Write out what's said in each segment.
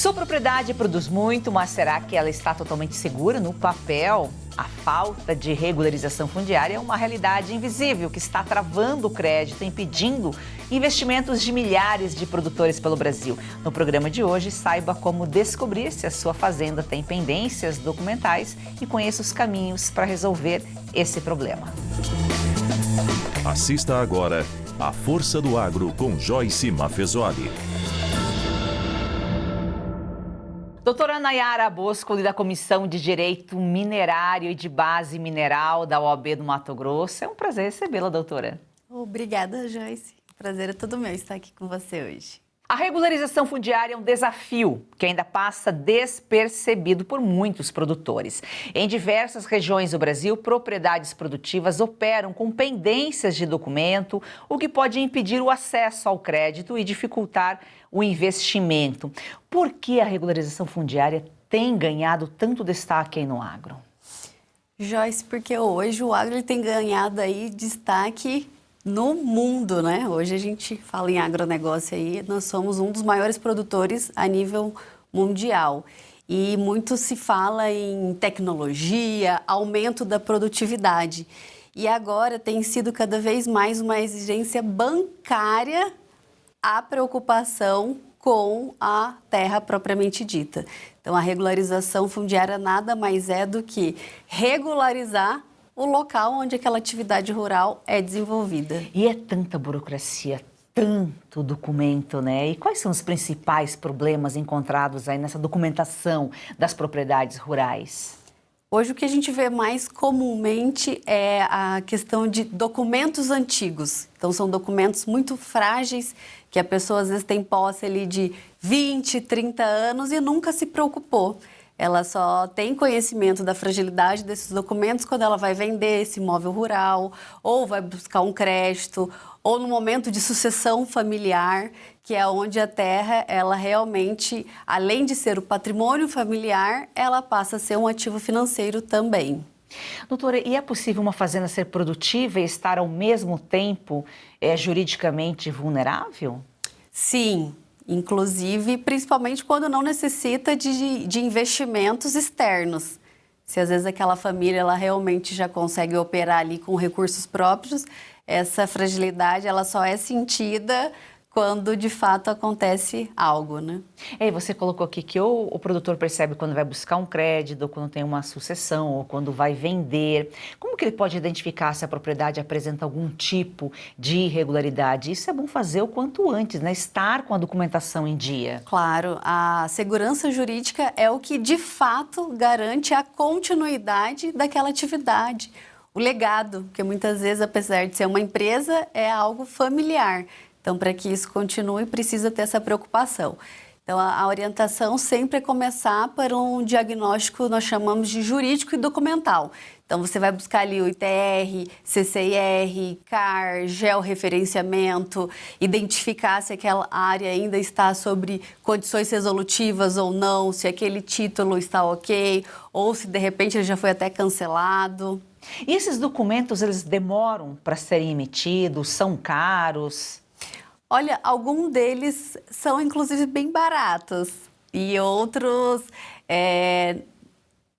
Sua propriedade produz muito, mas será que ela está totalmente segura no papel? A falta de regularização fundiária é uma realidade invisível que está travando o crédito, impedindo investimentos de milhares de produtores pelo Brasil. No programa de hoje, saiba como descobrir se a sua fazenda tem pendências documentais e conheça os caminhos para resolver esse problema. Assista agora A Força do Agro com Joyce Maffezoli. Doutora Nayara Bosco, da Comissão de Direito Minerário e de Base Mineral da OAB do Mato Grosso. É um prazer recebê-la, doutora. Obrigada, Joyce. O prazer é todo meu estar aqui com você hoje. A regularização fundiária é um desafio que ainda passa despercebido por muitos produtores. Em diversas regiões do Brasil, propriedades produtivas operam com pendências de documento, o que pode impedir o acesso ao crédito e dificultar o investimento. Por que a regularização fundiária tem ganhado tanto destaque aí no agro? Joyce, porque hoje o agro tem ganhado aí destaque no mundo, né? Hoje a gente fala em agronegócio aí, nós somos um dos maiores produtores a nível mundial. E muito se fala em tecnologia, aumento da produtividade. E agora tem sido cada vez mais uma exigência bancária a preocupação com a terra propriamente dita. Então, a regularização fundiária nada mais é do que regularizar o local onde aquela atividade rural é desenvolvida. E é tanta burocracia, tanto documento, né? E quais são os principais problemas encontrados aí nessa documentação das propriedades rurais? Hoje o que a gente vê mais comumente é a questão de documentos antigos. Então são documentos muito frágeis que a pessoa às vezes tem posse ali de 20, 30 anos e nunca se preocupou. Ela só tem conhecimento da fragilidade desses documentos quando ela vai vender esse imóvel rural, ou vai buscar um crédito, ou no momento de sucessão familiar, que é onde a terra, ela realmente, além de ser o patrimônio familiar, ela passa a ser um ativo financeiro também. Doutora, e é possível uma fazenda ser produtiva e estar ao mesmo tempo juridicamente vulnerável? Sim. Inclusive, principalmente quando não necessita de investimentos externos. Se às vezes aquela família ela realmente já consegue operar ali com recursos próprios, essa fragilidade ela só é sentida quando de fato acontece algo, né? E você colocou aqui que ou o produtor percebe quando vai buscar um crédito, ou quando tem uma sucessão, ou quando vai vender. Como que ele pode identificar se a propriedade apresenta algum tipo de irregularidade? Isso é bom fazer o quanto antes, né? Estar com a documentação em dia. Claro, a segurança jurídica é o que de fato garante a continuidade daquela atividade. O legado, porque muitas vezes, apesar de ser uma empresa, é algo familiar. Então, para que isso continue, precisa ter essa preocupação. Então, a orientação sempre é começar para um diagnóstico, nós chamamos de jurídico e documental. Então, você vai buscar ali o ITR, CCIR, CAR, georreferenciamento, identificar se aquela área ainda está sobre condições resolutivas ou não, se aquele título está ok, ou se de repente ele já foi até cancelado. E esses documentos, eles demoram para serem emitidos, são caros? Olha, alguns deles são inclusive bem baratos e outros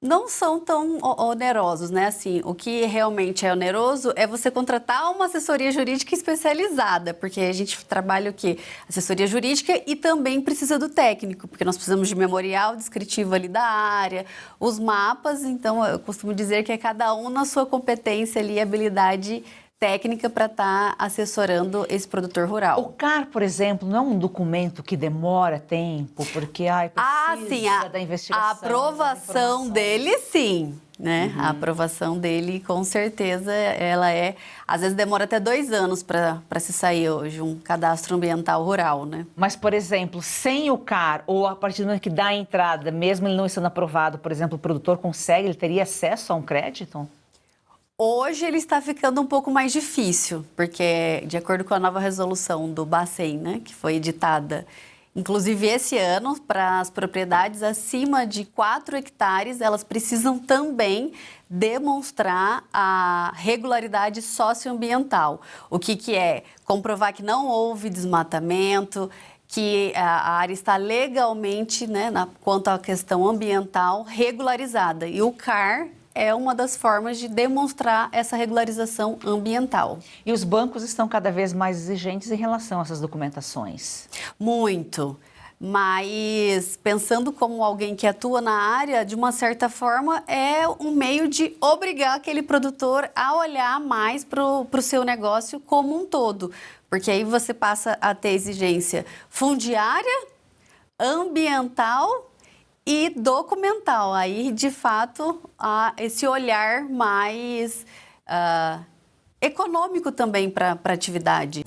não são tão onerosos, né? Assim, o que realmente é oneroso é você contratar uma assessoria jurídica especializada, porque a gente trabalha o quê? Assessoria jurídica e também precisa do técnico, porque nós precisamos de memorial descritivo ali da área, os mapas, então eu costumo dizer que é cada um na sua competência ali, habilidade técnica para estar assessorando esse produtor rural. O CAR, por exemplo, não é um documento que demora tempo, porque precisa da investigação. A aprovação dele, sim, né? A aprovação dele, com certeza, ela às vezes demora até 2 anos para se sair hoje um cadastro ambiental rural, né? Mas, por exemplo, sem o CAR, ou a partir do momento que dá a entrada, mesmo ele não estando aprovado, por exemplo, o produtor consegue, ele teria acesso a um crédito? Hoje ele está ficando um pouco mais difícil, porque de acordo com a nova resolução do Bacen, né, que foi editada, inclusive esse ano, para as propriedades acima de 4 hectares, elas precisam também demonstrar a regularidade socioambiental. O que é? Comprovar que não houve desmatamento, que a área está legalmente, né, quanto à questão ambiental, regularizada. E o CAR é uma das formas de demonstrar essa regularização ambiental. E os bancos estão cada vez mais exigentes em relação a essas documentações? Muito. Mas pensando como alguém que atua na área, de uma certa forma, é um meio de obrigar aquele produtor a olhar mais para o seu negócio como um todo. Porque aí você passa a ter exigência fundiária, ambiental e documental. Aí, de fato, há esse olhar mais econômico também para a atividade.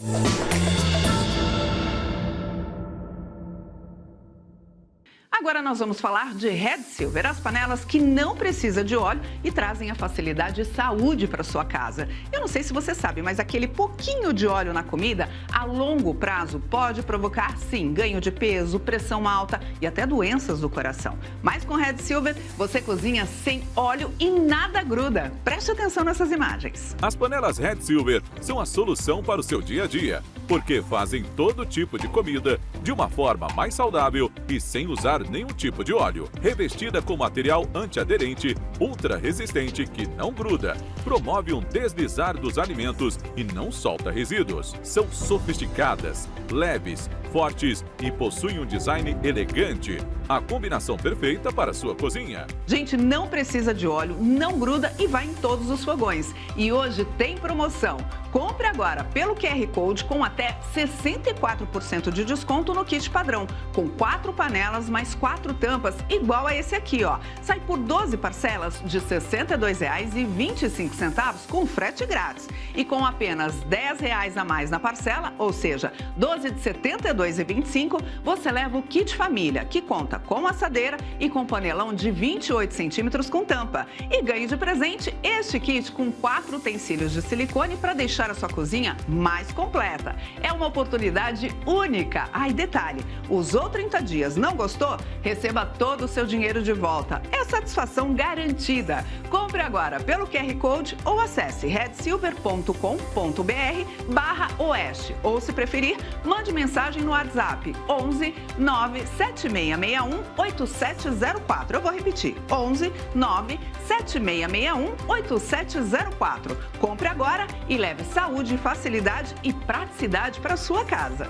Agora nós vamos falar de Red Silver, as panelas que não precisam de óleo e trazem a facilidade e saúde para sua casa. Eu não sei se você sabe, mas aquele pouquinho de óleo na comida, a longo prazo, pode provocar, sim, ganho de peso, pressão alta e até doenças do coração. Mas com Red Silver, você cozinha sem óleo e nada gruda. Preste atenção nessas imagens. As panelas Red Silver são a solução para o seu dia a dia, porque fazem todo tipo de comida de uma forma mais saudável e sem usar nenhum tipo de óleo. Revestida com material antiaderente, ultra resistente que não gruda, promove um deslizar dos alimentos e não solta resíduos. São sofisticadas, leves, fortes e possuem um design elegante. A combinação perfeita para a sua cozinha. Gente, não precisa de óleo, não gruda e vai em todos os fogões. E hoje tem promoção. Compre agora pelo QR Code com até 64% de desconto no kit padrão, com 4 panelas mais 4 tampas, igual a esse aqui, ó. Sai por 12 parcelas de R$ 62,25 com frete grátis. E com apenas R$ 10 a mais na parcela, ou seja, 12 de R$ 72,25, você leva o kit família, que conta com assadeira e com panelão de 28 centímetros com tampa. E ganhe de presente este kit com 4 utensílios de silicone para deixar a sua cozinha mais completa. É uma oportunidade única. Ah, e detalhe, usou 30 dias, não gostou? Receba todo o seu dinheiro de volta. É satisfação garantida. Compre agora pelo QR Code ou acesse redsilver.com.br/oeste. Ou, se preferir, mande mensagem no WhatsApp 11 97661 8704. Eu vou repetir, 11 97661 8704. Compre agora e leve saúde, facilidade e praticidade para sua casa.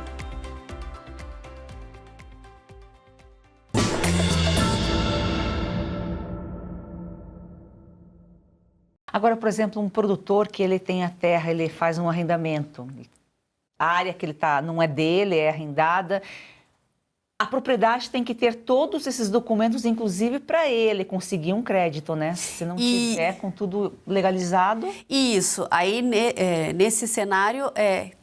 Agora, por exemplo, um produtor que ele tem a terra, ele faz um arrendamento. A área que ele está não é dele, é arrendada. A propriedade tem que ter todos esses documentos, inclusive para ele conseguir um crédito, né? Se não tiver com tudo legalizado. Isso. Aí, nesse cenário,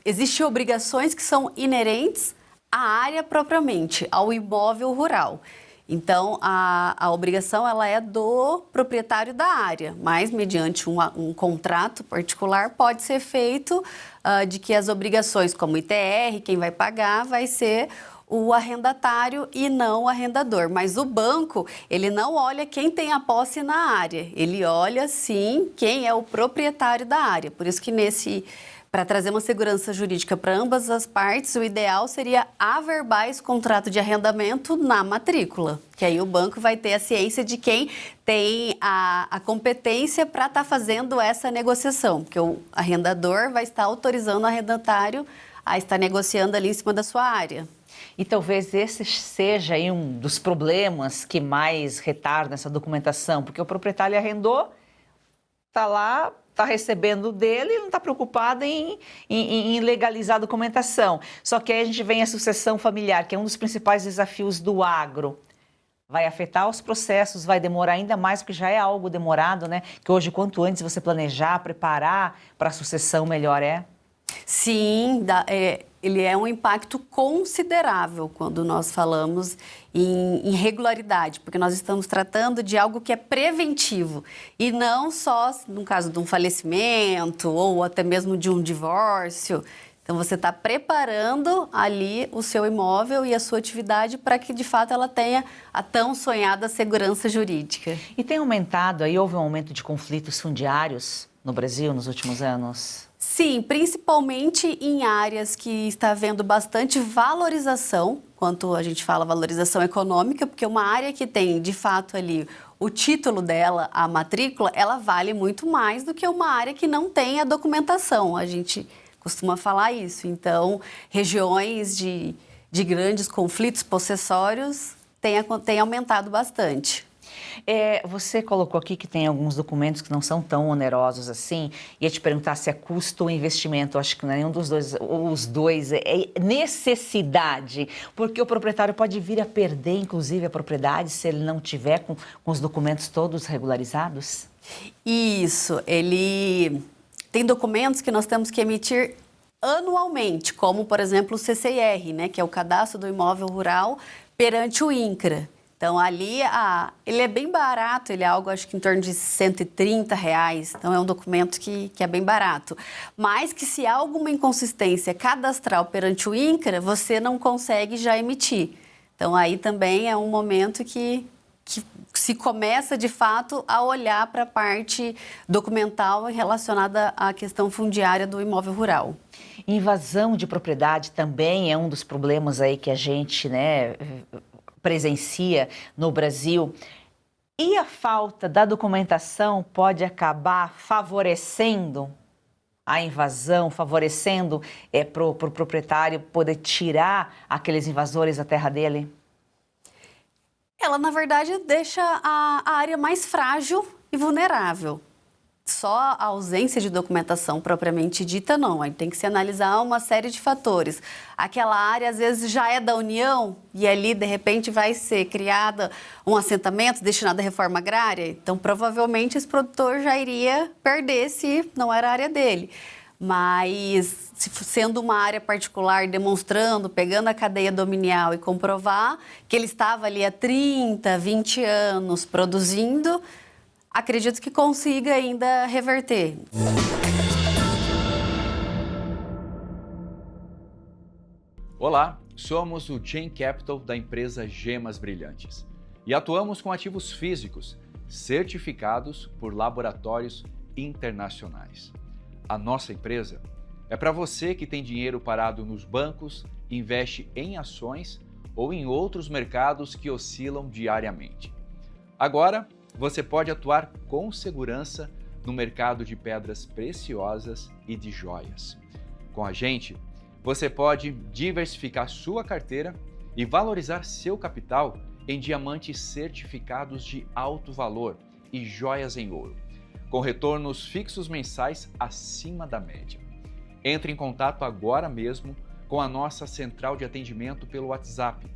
existem obrigações que são inerentes à área propriamente, ao imóvel rural. Então, a obrigação ela é do proprietário da área, mas mediante um contrato particular pode ser feito de que as obrigações, como ITR, quem vai pagar vai ser o arrendatário e não o arrendador. Mas o banco, ele não olha quem tem a posse na área, ele olha, sim, quem é o proprietário da área. Por isso que para trazer uma segurança jurídica para ambas as partes, o ideal seria averbar esse contrato de arrendamento na matrícula, que aí o banco vai ter a ciência de quem tem a competência para estar fazendo essa negociação, porque o arrendador vai estar autorizando o arrendatário a estar negociando ali em cima da sua área. E talvez esse seja aí um dos problemas que mais retarda essa documentação, porque o proprietário arrendou, está lá, está recebendo dele e não está preocupado em legalizar a documentação. Só que aí a gente vem a sucessão familiar, que é um dos principais desafios do agro. Vai afetar os processos, vai demorar ainda mais, porque já é algo demorado, né? Que hoje, quanto antes você planejar, preparar para a sucessão, melhor é. Sim, ele é um impacto considerável quando nós falamos em irregularidade, porque nós estamos tratando de algo que é preventivo e não só no caso de um falecimento ou até mesmo de um divórcio. Então, você está preparando ali o seu imóvel e a sua atividade para que, de fato, ela tenha a tão sonhada segurança jurídica. E tem aumentado, aí houve um aumento de conflitos fundiários no Brasil nos últimos anos? Sim, principalmente em áreas que está havendo bastante valorização, quanto a gente fala valorização econômica, porque uma área que tem, de fato, ali o título dela, a matrícula, ela vale muito mais do que uma área que não tem a documentação. A gente costuma falar isso. Então, regiões de grandes conflitos possessórios têm aumentado bastante. Você colocou aqui que tem alguns documentos que não são tão onerosos assim. Ia te perguntar se é custo ou investimento. Eu acho que nenhum dos dois, os dois é necessidade, porque o proprietário pode vir a perder, inclusive, a propriedade se ele não tiver com os documentos todos regularizados? Isso, ele tem documentos que nós temos que emitir anualmente, como, por exemplo, o CCIR, né, que é o Cadastro do Imóvel Rural perante o INCRA. Então, ali, ele é bem barato, ele é algo, acho que em torno de R$130. Então, é um documento que é bem barato. Mas que se há alguma inconsistência cadastral perante o INCRA, você não consegue já emitir. Então, aí também é um momento que se começa, de fato, a olhar para a parte documental relacionada à questão fundiária do imóvel rural. Invasão de propriedade também é um dos problemas aí que a gente, presencia no Brasil. E a falta da documentação pode acabar favorecendo a invasão, favorecendo para o proprietário poder tirar aqueles invasores da terra dele? Ela, na verdade, deixa a área mais frágil e vulnerável. Só a ausência de documentação propriamente dita, não. Aí tem que se analisar uma série de fatores. Aquela área, às vezes, já é da União e ali, de repente, vai ser criada um assentamento destinado à reforma agrária. Então, provavelmente, esse produtor já iria perder se não era a área dele. Mas, sendo uma área particular, demonstrando, pegando a cadeia dominial e comprovar que ele estava ali há 30, 20 anos produzindo, acredito que consiga ainda reverter. Olá, somos o Chain Capital da empresa Gemas Brilhantes e atuamos com ativos físicos certificados por laboratórios internacionais. A nossa empresa é para você que tem dinheiro parado nos bancos, investe em ações ou em outros mercados que oscilam diariamente. Agora, você pode atuar com segurança no mercado de pedras preciosas e de joias. Com a gente, você pode diversificar sua carteira e valorizar seu capital em diamantes certificados de alto valor e joias em ouro, com retornos fixos mensais acima da média. Entre em contato agora mesmo com a nossa central de atendimento pelo WhatsApp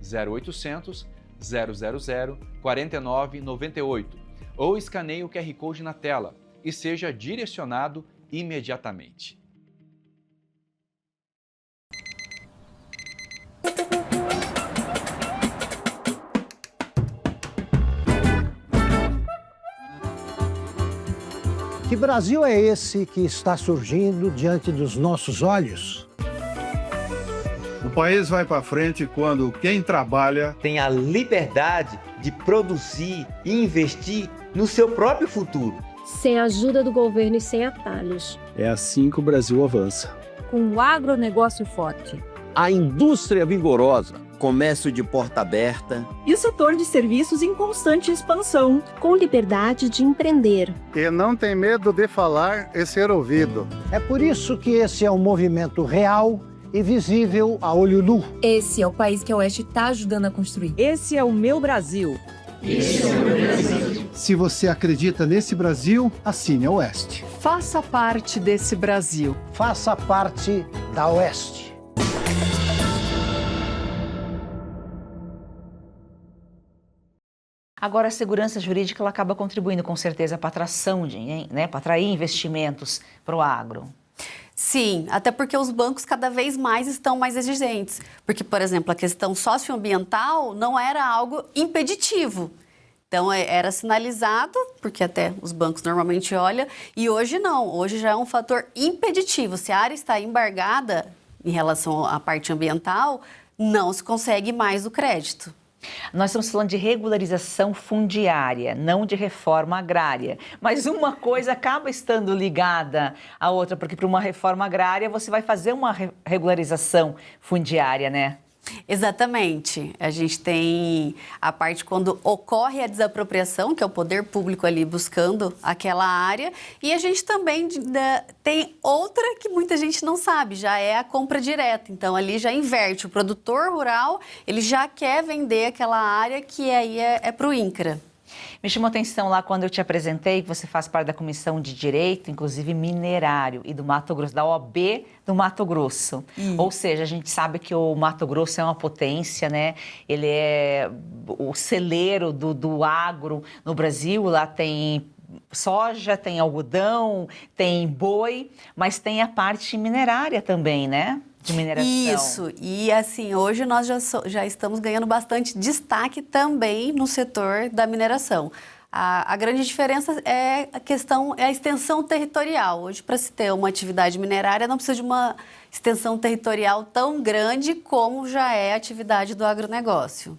0800 000 4998 ou escaneie o QR Code na tela e seja direcionado imediatamente. Que Brasil é esse que está surgindo diante dos nossos olhos? O país vai para frente quando quem trabalha tem a liberdade de produzir e investir no seu próprio futuro. Sem a ajuda do governo e sem atalhos. É assim que o Brasil avança. Com o agronegócio forte. A indústria vigorosa. Comércio de porta aberta. E o setor de serviços em constante expansão. Com liberdade de empreender. E não tem medo de falar e ser ouvido. É por isso que esse é um movimento real e visível a olho nu. Esse é o país que a Oeste está ajudando a construir. Esse é o meu Brasil. Esse é o meu Brasil. Se você acredita nesse Brasil, assine a Oeste. Faça parte desse Brasil. Faça parte da Oeste. Agora, a segurança jurídica ela acaba contribuindo com certeza para a atração para atrair investimentos para o agro. Sim, até porque os bancos cada vez mais estão mais exigentes. Porque, por exemplo, a questão socioambiental não era algo impeditivo. Então, era sinalizado, porque até os bancos normalmente olham, e hoje não. Hoje já é um fator impeditivo. Se a área está embargada em relação à parte ambiental, não se consegue mais o crédito. Nós estamos falando de regularização fundiária, não de reforma agrária. Mas uma coisa acaba estando ligada à outra, porque para uma reforma agrária você vai fazer uma regularização fundiária, né? Exatamente. A gente tem a parte quando ocorre a desapropriação, que é o poder público ali buscando aquela área, e a gente também tem outra que muita gente não sabe, já é a compra direta. Então ali já inverte, o produtor rural, ele já quer vender aquela área que aí é para o INCRA. Me chamou a atenção lá quando eu te apresentei que você faz parte da Comissão de Direito, inclusive minerário, e do Mato Grosso, da OAB do Mato Grosso. Ou seja, a gente sabe que o Mato Grosso é uma potência, né? Ele é o celeiro do agro no Brasil. Lá tem soja, tem algodão, tem boi, mas tem a parte minerária também, né? De mineração. Isso, e assim, hoje nós já estamos ganhando bastante destaque também no setor da mineração. A grande diferença é a extensão territorial. Hoje, para se ter uma atividade minerária, não precisa de uma extensão territorial tão grande como já é a atividade do agronegócio.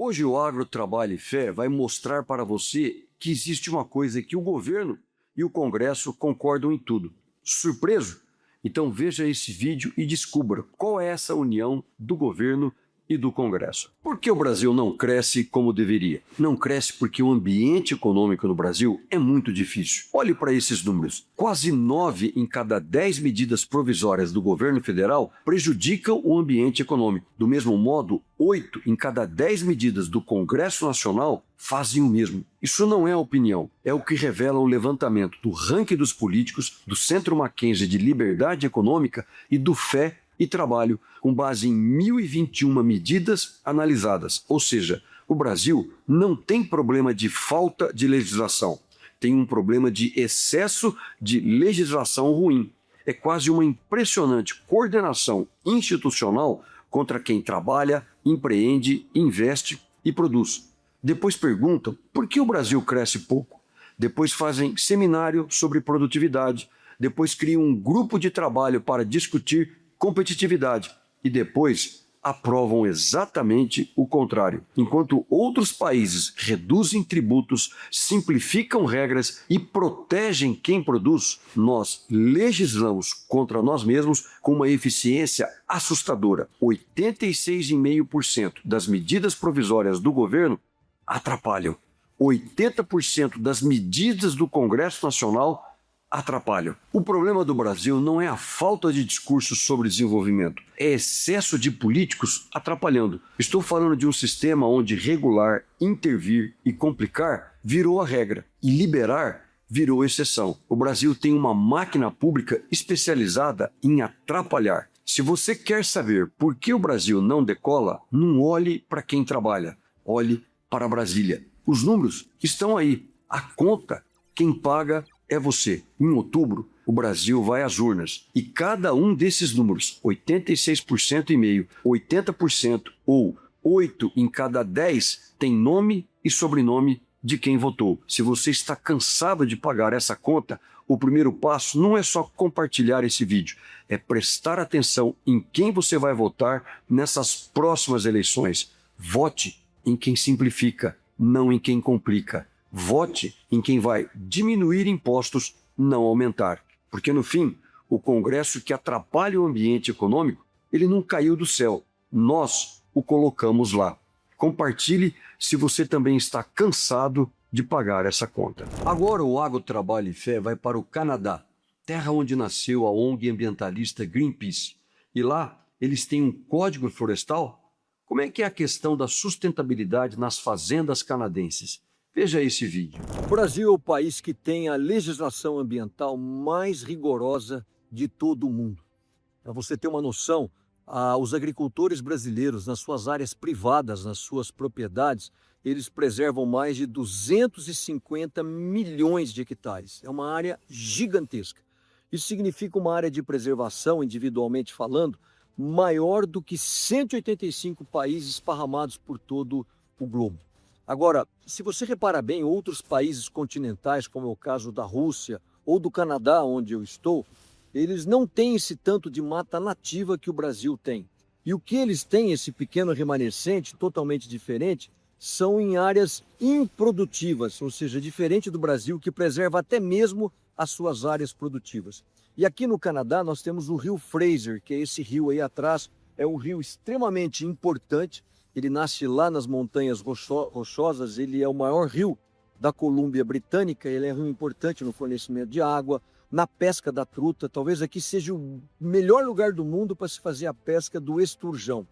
Hoje o Agro Trabalho e Fé vai mostrar para você que existe uma coisa que o governo e o Congresso concordam em tudo. Surpreso? Então veja esse vídeo e descubra qual é essa união do governo e do Congresso. Por que o Brasil não cresce como deveria? Não cresce porque o ambiente econômico no Brasil é muito difícil. Olhe para esses números. Quase 9 em cada 10 medidas provisórias do governo federal prejudicam o ambiente econômico. Do mesmo modo, 8 em cada 10 medidas do Congresso Nacional fazem o mesmo. Isso não é opinião, é o que revela o levantamento do ranking dos políticos, do Centro Mackenzie de Liberdade Econômica e do Fé e Trabalho, com base em 1.021 medidas analisadas. Ou seja, o Brasil não tem problema de falta de legislação, tem um problema de excesso de legislação ruim. É quase uma impressionante coordenação institucional contra quem trabalha, empreende, investe e produz. Depois perguntam por que o Brasil cresce pouco. Depois fazem seminário sobre produtividade. Depois criam um grupo de trabalho para discutir competitividade e depois aprovam exatamente o contrário. Enquanto outros países reduzem tributos, simplificam regras e protegem quem produz, nós legislamos contra nós mesmos com uma eficiência assustadora. 86,5% das medidas provisórias do governo atrapalham. 80% das medidas do Congresso Nacional atrapalham. O problema do Brasil não é a falta de discursos sobre desenvolvimento, é excesso de políticos atrapalhando. Estou falando de um sistema onde regular, intervir e complicar virou a regra e liberar virou exceção. O Brasil tem uma máquina pública especializada em atrapalhar. Se você quer saber por que o Brasil não decola, não olhe para quem trabalha, olhe para Brasília. Os números estão aí. A conta, quem paga é você. Em outubro, o Brasil vai às urnas e cada um desses números, 86,5%, 80% ou 8 em cada 10, tem nome e sobrenome de quem votou. Se você está cansado de pagar essa conta, o primeiro passo não é só compartilhar esse vídeo, é prestar atenção em quem você vai votar nessas próximas eleições. Vote em quem simplifica, não em quem complica. Vote em quem vai diminuir impostos, não aumentar. Porque, no fim, o Congresso que atrapalha o ambiente econômico, ele não caiu do céu. Nós o colocamos lá. Compartilhe se você também está cansado de pagar essa conta. Agora o Agro Trabalho e Fé vai para o Canadá, terra onde nasceu a ONG ambientalista Greenpeace. E lá eles têm um código florestal. Como é que é a questão da sustentabilidade nas fazendas canadenses? Veja esse vídeo. O Brasil é o país que tem a legislação ambiental mais rigorosa de todo o mundo. Para você ter uma noção, os agricultores brasileiros, nas suas áreas privadas, nas suas propriedades, eles preservam mais de 250 milhões de hectares. É uma área gigantesca. Isso significa uma área de preservação, individualmente falando, maior do que 185 países esparramados por todo o globo. Agora, se você reparar bem, outros países continentais, como é o caso da Rússia ou do Canadá, onde eu estou, eles não têm esse tanto de mata nativa que o Brasil tem. E o que eles têm, esse pequeno remanescente, totalmente diferente, são em áreas improdutivas, ou seja, diferente do Brasil, que preserva até mesmo as suas áreas produtivas. E aqui no Canadá nós temos o rio Fraser, que é esse rio aí atrás, é um rio extremamente importante. Ele nasce lá nas montanhas rochosas, ele é o maior rio da Colômbia Britânica, ele é um rio importante no fornecimento de água, na pesca da truta. Talvez aqui seja o melhor lugar do mundo para se fazer a pesca do esturjão.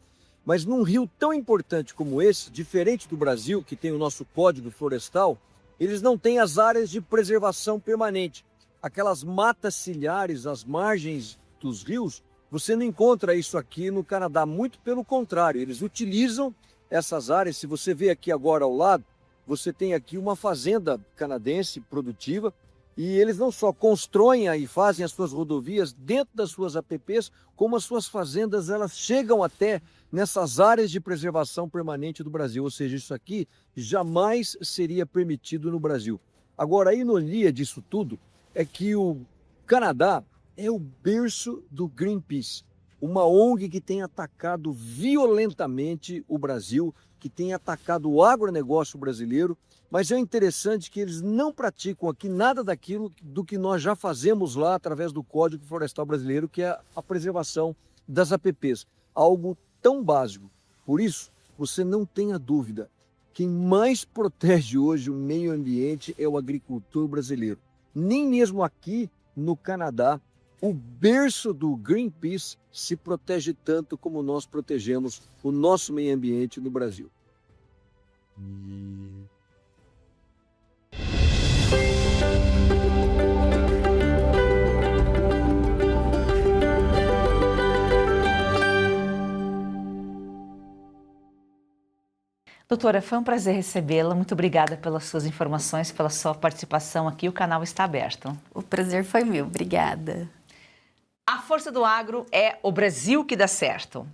Mas num rio tão importante como esse, diferente do Brasil, que tem o nosso Código Florestal, eles não têm as áreas de preservação permanente. Aquelas matas ciliares, as margens dos rios, você não encontra isso aqui no Canadá, muito pelo contrário, eles utilizam essas áreas. Se você vê aqui agora ao lado, você tem aqui uma fazenda canadense produtiva e eles não só constroem e fazem as suas rodovias dentro das suas APPs, como as suas fazendas elas chegam até nessas áreas de preservação permanente do Brasil, ou seja, isso aqui jamais seria permitido no Brasil. Agora, a ironia disso tudo é que o Canadá é o berço do Greenpeace, uma ONG que tem atacado violentamente o Brasil, que tem atacado o agronegócio brasileiro, mas é interessante que eles não praticam aqui nada daquilo do que nós já fazemos lá através do Código Florestal Brasileiro, que é a preservação das APPs, algo tão básico. Por isso, você não tenha dúvida, quem mais protege hoje o meio ambiente é o agricultor brasileiro. Nem mesmo aqui no Canadá, o berço do Greenpeace se protege tanto como nós protegemos o nosso meio ambiente no Brasil. Doutora, foi um prazer recebê-la. Muito obrigada pelas suas informações, pela sua participação aqui. O canal está aberto. O prazer foi meu. Obrigada. A força do agro é o Brasil que dá certo.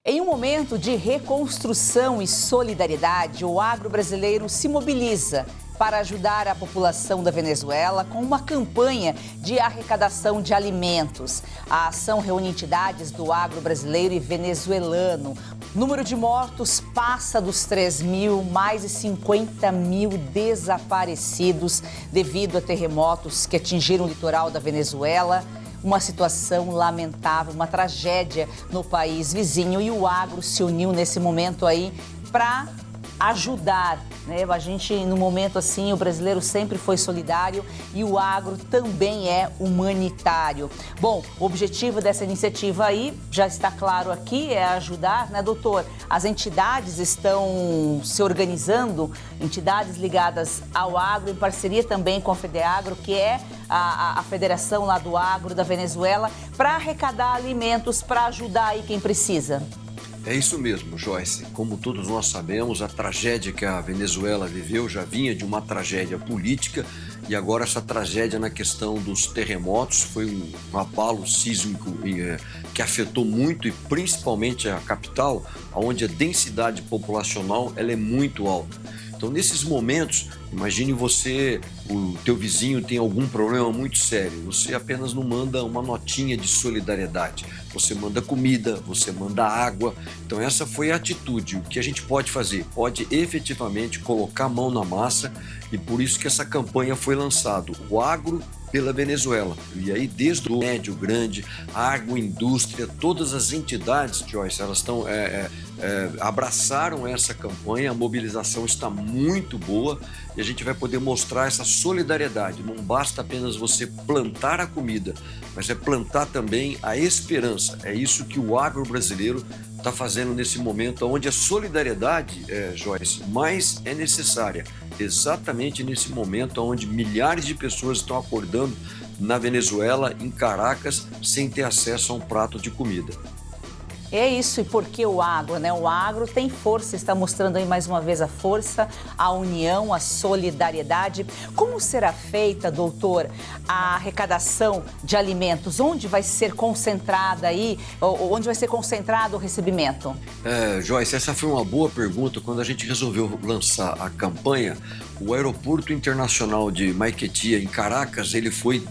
Em um momento de reconstrução e solidariedade, o agro brasileiro se mobiliza para ajudar a população da Venezuela com uma campanha de arrecadação de alimentos. A ação reúne entidades do agro brasileiro e venezuelano. O número de mortos passa dos 3.000, mais de 50 mil desaparecidos devido a terremotos que atingiram o litoral da Venezuela. Uma situação lamentável, uma tragédia no país vizinho, e o agro se uniu nesse momento aí para ajudar, né? A gente, no momento assim, o brasileiro sempre foi solidário e o agro também é humanitário. Bom, o objetivo dessa iniciativa aí já está claro aqui, é ajudar, né, doutor? As entidades estão se organizando, entidades ligadas ao agro, em parceria também com a FEDEAGRO, que é a federação lá do agro da Venezuela, para arrecadar alimentos, para ajudar aí quem precisa. É isso mesmo, Joyce. Como todos nós sabemos, a tragédia que a Venezuela viveu já vinha de uma tragédia política e agora essa tragédia na questão dos terremotos foi um abalo sísmico que afetou muito e principalmente a capital, onde a densidade populacional ela é muito alta. Então, nesses momentos, imagine você, o teu vizinho tem algum problema muito sério, você apenas não manda uma notinha de solidariedade, você manda comida, você manda água. Então essa foi a atitude. O que a gente pode fazer? Pode efetivamente colocar a mão na massa, e por isso que essa campanha foi lançada, o Agro pela Venezuela. E aí desde o médio, grande, a agroindústria, todas as entidades, Joyce, elas estão abraçaram essa campanha, a mobilização está muito boa e a gente vai poder mostrar essa solidariedade. Não basta apenas você plantar a comida, mas é plantar também a esperança. É isso que o agro brasileiro está fazendo nesse momento, onde a solidariedade, Joyce, mais é necessária. Exatamente nesse momento onde milhares de pessoas estão acordando na Venezuela, em Caracas, sem ter acesso a um prato de comida. É isso, e por que o agro, né? O agro tem força, está mostrando aí mais uma vez a força, a união, a solidariedade. Como será feita, doutor, a arrecadação de alimentos? Onde vai ser concentrada aí, onde vai ser concentrado o recebimento? Joyce, essa foi uma boa pergunta. Quando a gente resolveu lançar a campanha, o aeroporto internacional de Maiquetía, em Caracas, ele foi,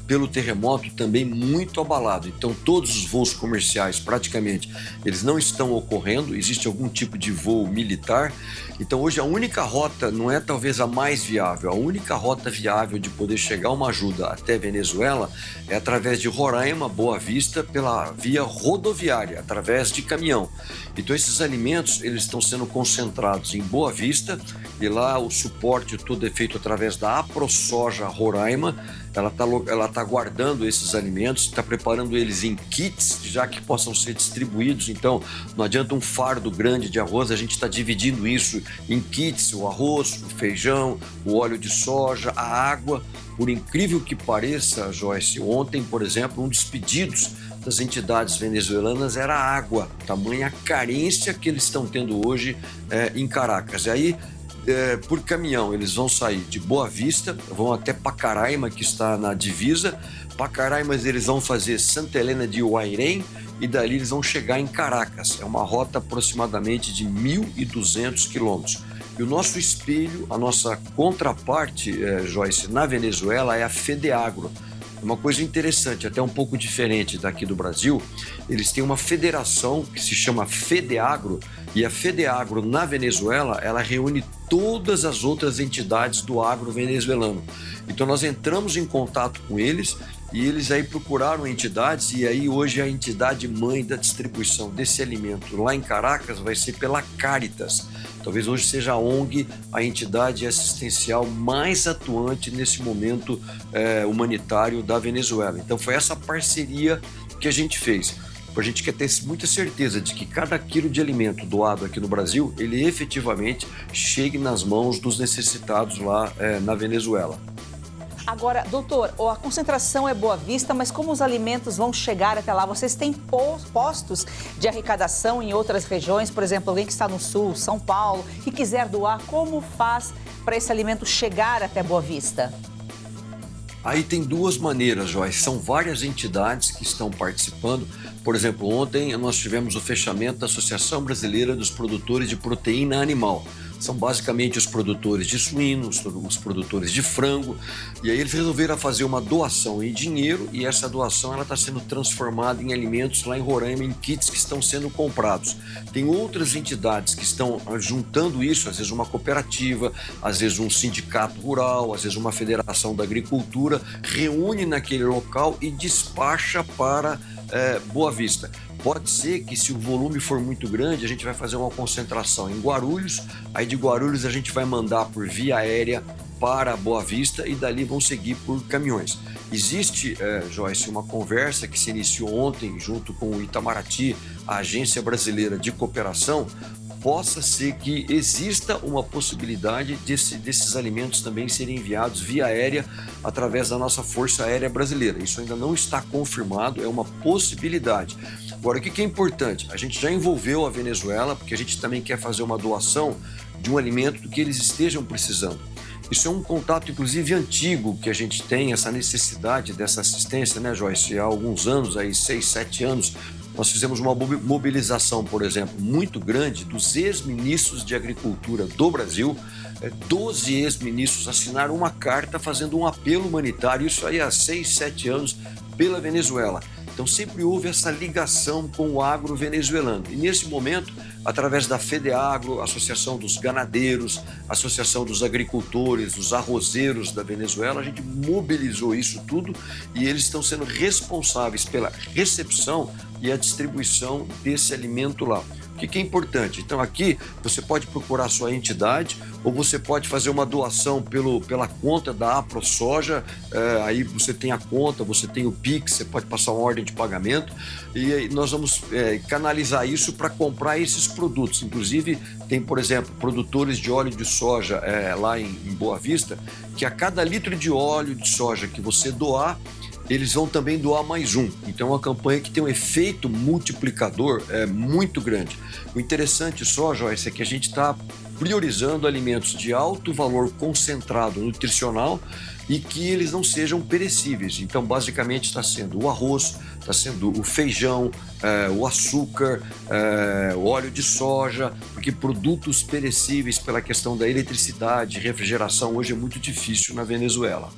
pelo terremoto, também muito abalado. Então, todos os voos comerciais, praticamente, eles não estão ocorrendo. Existe algum tipo de voo militar. Então, hoje, a única rota, não é talvez a mais viável, a única rota viável de poder chegar uma ajuda até Venezuela é através de Roraima, Boa Vista, pela via rodoviária, através de caminhão. Então, esses alimentos, eles estão sendo concentrados em Boa Vista, e lá o suporte todo é feito através da AproSoja Roraima. Ela tá guardando esses alimentos, está preparando eles em kits, já que possam ser distribuídos. Então, não adianta um fardo grande de arroz, a gente está dividindo isso em kits, o arroz, o feijão, o óleo de soja, a água. Por incrível que pareça, Joyce, ontem, por exemplo, um dos pedidos das entidades venezuelanas era a água, tamanha carência que eles estão tendo hoje em Caracas. E aí, por caminhão, eles vão sair de Boa Vista, vão até Pacaraima, que está na divisa. Pacaraima, eles vão fazer Santa Helena de Huairén e dali eles vão chegar em Caracas. É uma rota aproximadamente de 1.200 quilômetros. E o nosso espelho, a nossa contraparte, Joyce, na Venezuela é a FEDEAGRO. Uma coisa interessante, até um pouco diferente daqui do Brasil, eles têm uma federação que se chama FEDEAGRO, e a FEDEAGRO na Venezuela, ela reúne todas as outras entidades do agro venezuelano. Então nós entramos em contato com eles e eles aí procuraram entidades, e aí hoje a entidade mãe da distribuição desse alimento lá em Caracas vai ser pela Caritas. Talvez hoje seja a ONG, a entidade assistencial mais atuante nesse momento humanitário da Venezuela. Então foi essa parceria que a gente fez. A gente quer ter muita certeza de que cada quilo de alimento doado aqui no Brasil, ele efetivamente chegue nas mãos dos necessitados lá na Venezuela. Agora, doutor, a concentração é Boa Vista, mas como os alimentos vão chegar até lá? Vocês têm postos de arrecadação em outras regiões? Por exemplo, alguém que está no Sul, São Paulo, e quiser doar, como faz para esse alimento chegar até Boa Vista? Aí tem duas maneiras, Joyce. São várias entidades que estão participando. Por exemplo, ontem nós tivemos o fechamento da Associação Brasileira dos Produtores de Proteína Animal. São basicamente os produtores de suínos, os produtores de frango, e aí eles resolveram fazer uma doação em dinheiro, e essa doação está sendo transformada em alimentos lá em Roraima, em kits que estão sendo comprados. Tem outras entidades que estão juntando isso, às vezes uma cooperativa, às vezes um sindicato rural, às vezes uma federação da agricultura, reúne naquele local e despacha para Boa Vista. Pode ser que, se o volume for muito grande, a gente vai fazer uma concentração em Guarulhos, aí de Guarulhos a gente vai mandar por via aérea para Boa Vista e dali vão seguir por caminhões. Existe, Joyce, uma conversa que se iniciou ontem junto com o Itamaraty, a Agência Brasileira de Cooperação. Possa ser que exista uma possibilidade desses alimentos também serem enviados via aérea através da nossa Força Aérea Brasileira. Isso ainda não está confirmado, é uma possibilidade. Agora, o que é importante? A gente já envolveu a Venezuela, porque a gente também quer fazer uma doação de um alimento do que eles estejam precisando. Isso é um contato, inclusive, antigo que a gente tem, essa necessidade dessa assistência, né, Joyce? Há alguns anos, aí 6, 7 anos, nós fizemos uma mobilização, por exemplo, muito grande dos ex-ministros de Agricultura do Brasil. 12 ex-ministros assinaram uma carta fazendo um apelo humanitário, isso aí há 6, 7 anos, pela Venezuela. Então sempre houve essa ligação com o agro venezuelano. E nesse momento, através da FEDEAGRO, Associação dos Ganadeiros, Associação dos Agricultores, dos Arrozeiros da Venezuela, a gente mobilizou isso tudo e eles estão sendo responsáveis pela recepção e a distribuição desse alimento lá. O que é importante? Então aqui você pode procurar a sua entidade ou você pode fazer uma doação pela conta da AproSoja, aí você tem a conta, você tem o Pix, você pode passar uma ordem de pagamento e aí nós vamos canalizar isso para comprar esses produtos. Inclusive tem, por exemplo, produtores de óleo de soja lá em Boa Vista, que a cada litro de óleo de soja que você doar, eles vão também doar mais um. Então é uma campanha que tem um efeito multiplicador muito grande. O interessante só, Joyce, é que a gente está priorizando alimentos de alto valor concentrado nutricional e que eles não sejam perecíveis. Então, basicamente, está sendo o arroz, está sendo o feijão, o açúcar, o óleo de soja, porque produtos perecíveis pela questão da eletricidade, refrigeração, hoje é muito difícil na Venezuela.